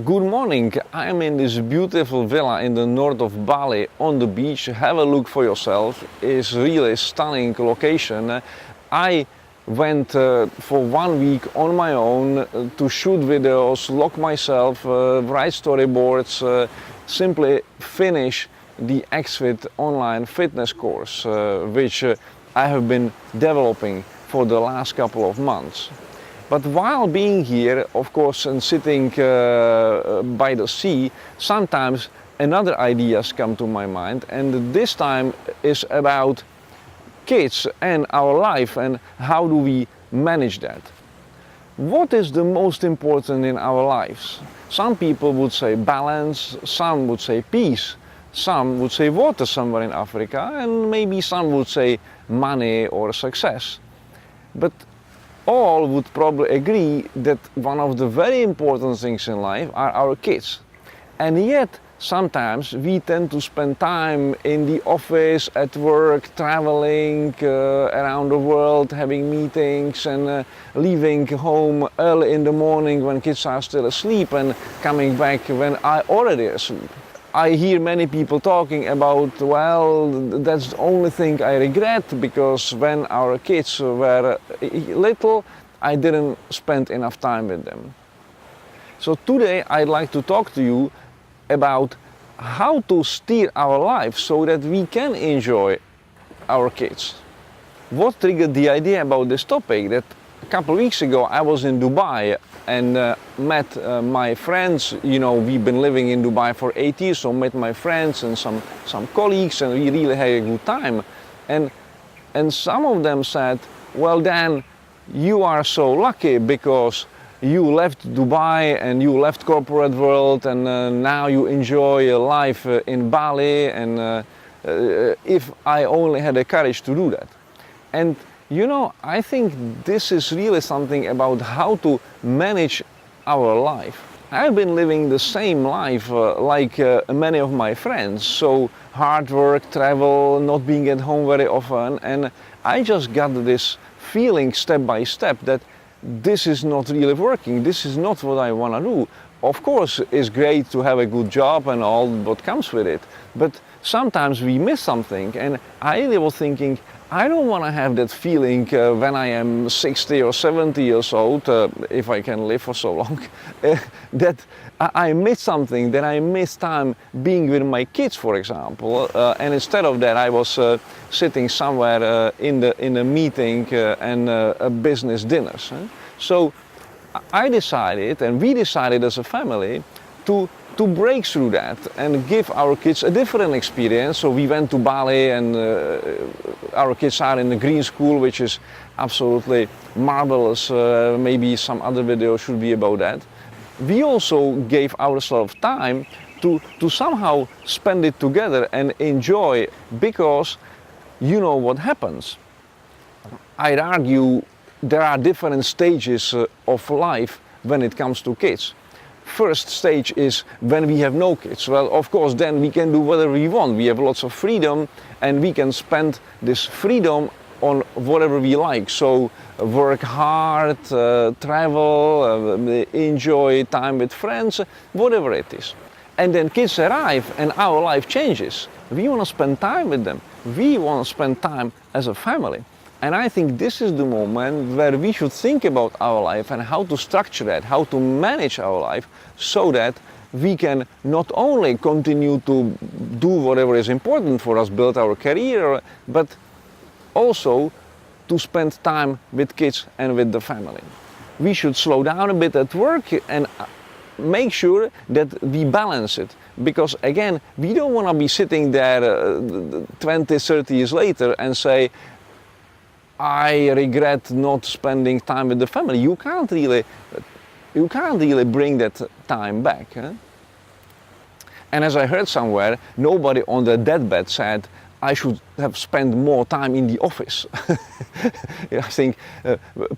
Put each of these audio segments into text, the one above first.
Good morning. I am in this beautiful villa in the north of Bali on the beach. Have a look for yourself. It's really a stunning location. I went for 1 week on my own to shoot videos, lock myself, write storyboards, simply finish the XFIT online fitness course, which I have been developing for the last couple of months. But while being here, of course, and sitting by the sea, sometimes another ideas come to my mind, and this time is about kids and our life and how do we manage that. What is the most important in our lives? Some people would say balance, some would say peace, some would say water somewhere in Africa, and maybe some would say money or success. But all would probably agree that one of the very important things in life are our kids. And yet, sometimes we tend to spend time in the office, at work, traveling around the world, having meetings and leaving home early in the morning when kids are still asleep and coming back when I already asleep. I hear many people talking about, well, that's the only thing I regret because when our kids were little, I didn't spend enough time with them. So today I'd like to talk to you about how to steer our life so that we can enjoy our kids. What triggered the idea about this topic? That a couple of weeks ago I was in Dubai and met my friends. You know, we've been living in Dubai for 8 years, so met my friends and some colleagues, and we really had a good time. And some of them said, well, Dan, you are so lucky because you left Dubai and you left corporate world and now you enjoy your life in Bali, and if I only had the courage to do that. And you know, I think this is really something about how to manage our life. I've been living the same life like many of my friends, so hard work, travel, not being at home very often, and I just got this feeling step by step that this is not really working, this is not what I want to do. Of course, it's great to have a good job and all what comes with it, but sometimes we miss something, and I really was thinking, I don't want to have that feeling when I am 60 or 70 years old, if I can live for so long, that I miss something, that I miss time being with my kids, for example, and instead of that I was sitting somewhere in a meeting and business dinners. So I decided, and we decided as a family, to break through that and give our kids a different experience. So we went to Bali, and our kids are in the green school, which is absolutely marvelous. Maybe some other video should be about that. We also gave ourselves time to somehow spend it together and enjoy, because you know what happens. I'd argue there are different stages of life when it comes to kids. First stage is when we have no kids. Well, of course, then we can do whatever we want. We have lots of freedom and we can spend this freedom on whatever we like. So work hard, travel, enjoy time with friends, whatever it is. And then kids arrive and our life changes. We want to spend time with them. We want to spend time as a family. And I think this is the moment where we should think about our life and how to structure that, how to manage our life so that we can not only continue to do whatever is important for us, build our career, but also to spend time with kids and with the family. We should slow down a bit at work and make sure that we balance it. Because again, we don't want to be sitting there 20, 30 years later and say, I regret not spending time with the family. You can't really bring that time back. And as I heard somewhere, nobody on their deathbed said, I should have spent more time in the office. I think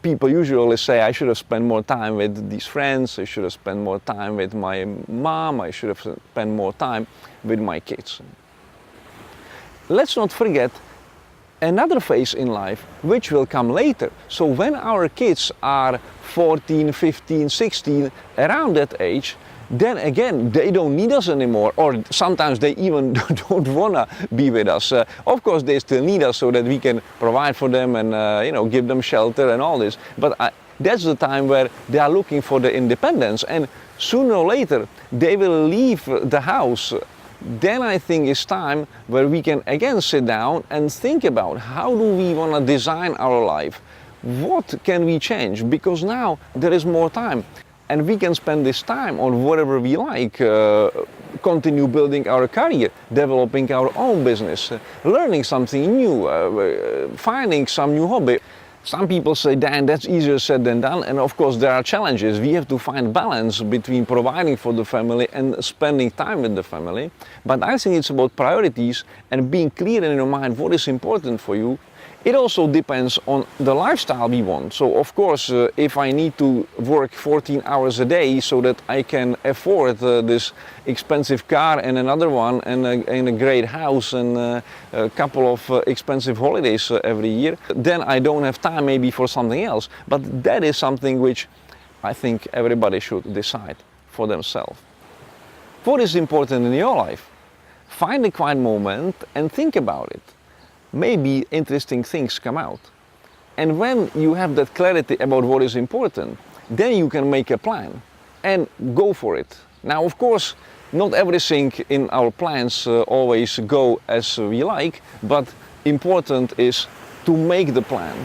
people usually say, I should have spent more time with these friends, I should have spent more time with my mom, I should have spent more time with my kids. Let's not forget another phase in life which will come later. So when our kids are 14, 15, 16, around that age, then again, they don't need us anymore, or sometimes they even don't wanna be with us. Of course, they still need us so that we can provide for them and give them shelter and all this. But that's the time where they are looking for the independence, and sooner or later they will leave the house. Then I think it's time where we can again sit down and think about how do we want to design our life. What can we change? Because now there is more time. And we can spend this time on whatever we like, continue building our career, developing our own business, learning something new, finding some new hobby. Some people say, Dan, that's easier said than done, and of course there are challenges. We have to find balance between providing for the family and spending time with the family. But I think it's about priorities and being clear in your mind what is important for you. It also depends on the lifestyle we want. So of course, if I need to work 14 hours a day so that I can afford this expensive car and another one and a great house and a couple of expensive holidays every year, then I don't have time maybe for something else. But that is something which I think everybody should decide for themselves. What is important in your life? Find a quiet moment and think about it. Maybe interesting things come out. And when you have that clarity about what is important, then you can make a plan and go for it. Now, of course, not everything in our plans always go as we like, but important is to make the plan.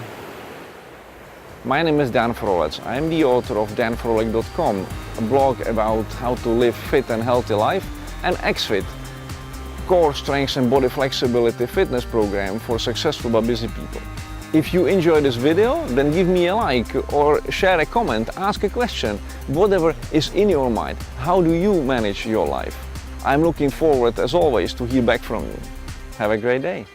My name is Dan Frolets. I am the author of danfrolek.com, a blog about how to live fit and healthy life, and XFit, core strength and body flexibility fitness program for successful but busy people. If you enjoyed this video, then give me a like or share a comment, ask a question, whatever is in your mind. How do you manage your life? I'm looking forward, as always, to hear back from you. Have a great day.